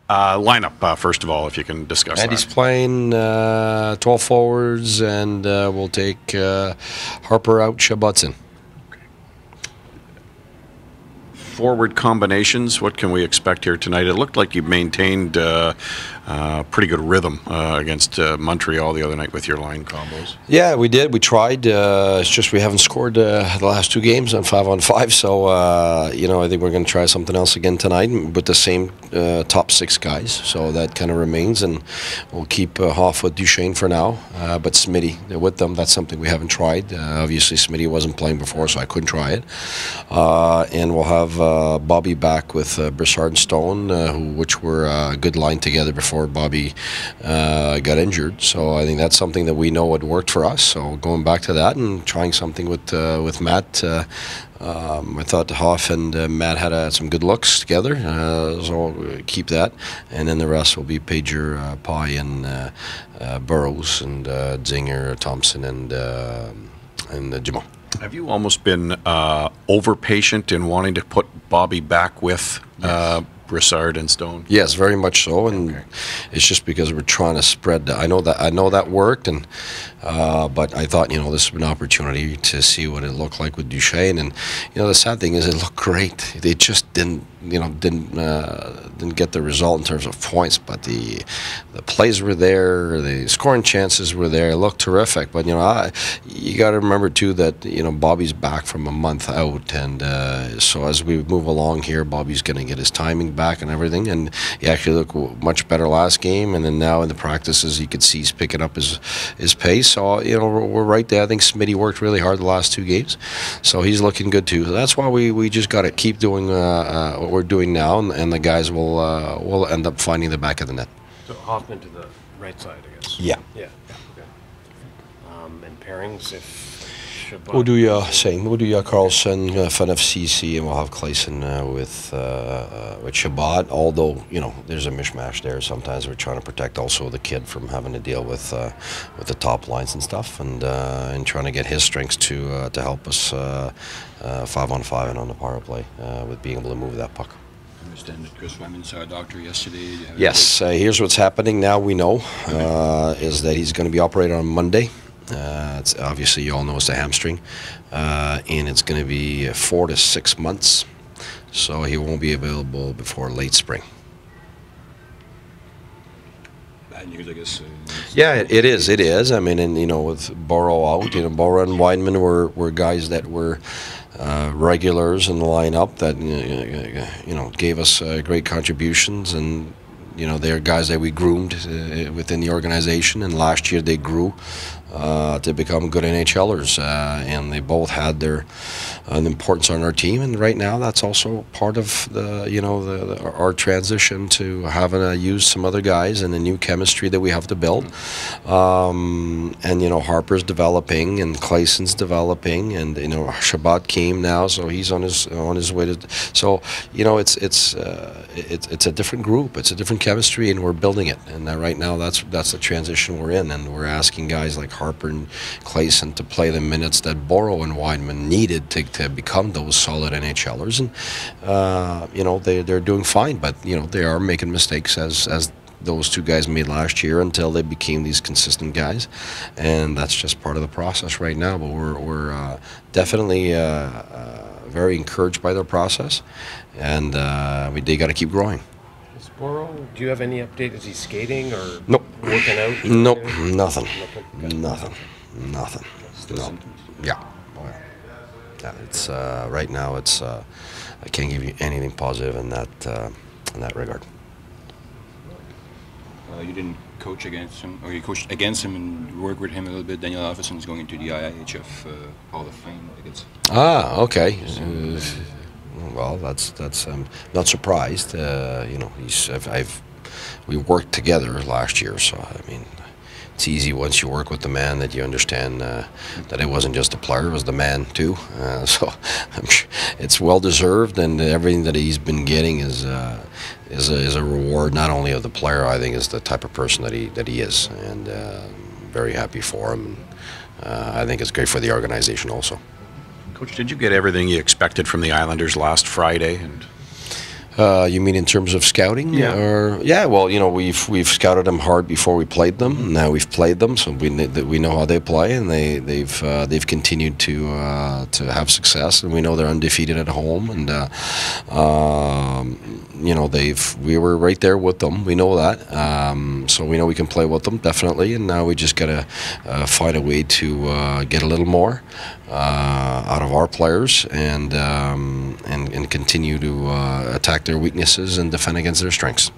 Lineup, first of all, if you can discuss Andy's that. playing 12 forwards, and we'll take Harper out, Shabbat's in. Forward combinations, what can we expect here tonight? It looked like you maintained pretty good rhythm against Montreal the other night with your line combos. Yeah, we did. We tried. It's just we haven't scored the last 2 games on 5-on-5. So, I think we're going to try something else again tonight with the same top 6 guys. So that kind of remains. And we'll keep Hoff with Duchesne for now. But Smitty with them, that's something we haven't tried. Obviously, Smitty wasn't playing before, so I couldn't try it. And we'll have Bobby back with Broussard and Stone, which were a good line together before Bobby got injured. So I think that's something that we know had worked for us. So going back to that and trying something with Matt. I thought Hoff and Matt had some good looks together, so we'll keep that. And then the rest will be Pager, Pye, and Burrows, and Zinger, Thompson, and Jimon. Have you almost been over-patient in wanting to put Bobby back with Broussard and Stone? Yes, very much so, and it's just because we're trying to spread. I know that worked, and but I thought this was an opportunity to see what it looked like with Duchesne, and the sad thing is it looked great. They just didn't get the result in terms of points, but the plays were there, the scoring chances were there. It looked terrific, but you got to remember too that Bobby's back from a month out, and so as we move along here, Bobby's going to get his timing back and everything, and he actually looked much better last game, and then now in the practices you could see he's picking up his pace. So we're right there. I think Smitty worked really hard the last 2 games, so he's looking good too. So that's why we just got to keep doing what we're doing now, and the guys will end up finding the back of the net. So Hoffman to the right side, I guess. Yeah. Yeah. Okay. And pairings if. We'll do Carlson, Fan of CC, and we'll have Clayson with Shabbat. Although there's a mishmash there. Sometimes we're trying to protect also the kid from having to deal with the top lines and stuff, and trying to get his strengths to help us 5-on-5 and on the power play with being able to move that puck. I understand that Chris Wideman saw a doctor yesterday. Yes, here's what's happening now. We know is that he's going to be operated on Monday. It's obviously you all know it's a hamstring, and it's going to be 4 to 6 months, so he won't be available before late spring. Bad news, I guess. Yeah, it is. It is. I mean, and with Borow out, Borow and Wideman were guys that were regulars in the lineup that gave us great contributions, and they're guys that we groomed within the organization, and last year they grew to become good NHLers, and they both had their importance on our team. And right now, that's also part of our transition to having to use some other guys and the new chemistry that we have to build. And Harper's developing, and Clayson's developing, and Shabbat came now, so he's on his way to. So it's a different group, it's a different chemistry, and we're building it. And right now, that's the transition we're in, and we're asking guys like Harper and Clayson to play the minutes that Borow and Wideman needed to become those solid NHLers, and they're doing fine, but they are making mistakes as those 2 guys made last year until they became these consistent guys, and that's just part of the process right now. But we're definitely very encouraged by their process, and they got to keep growing. Borough, do you have any update? Is he skating or nope. Working out? Nope, nothing. No. Yeah. It's right now. It's I can't give you anything positive in that regard. You didn't coach against him, or you coached against him and worked with him a little bit. Daniel Alfredsson's going into the IIHF Hall of Fame, I guess. Okay. Well, that's not surprised. We worked together last year, so I mean, it's easy once you work with the man that you understand that it wasn't just a player; it was the man too. So I'm sure it's well deserved, and everything that he's been getting is a reward not only of the player. I think is the type of person that he is, and very happy for him. I think it's great for the organization also. Coach, did you get everything you expected from the Islanders last Friday? And You mean in terms of scouting? Yeah. Or well, we've scouted them hard before we played them. Now we've played them, so we know how they play, and they've continued to have success, and we know they're undefeated at home, and we were right there with them. We know that, so we know we can play with them definitely, and now we just gotta find a way to get a little more out of our players and continue to attack their weaknesses and defend against their strengths.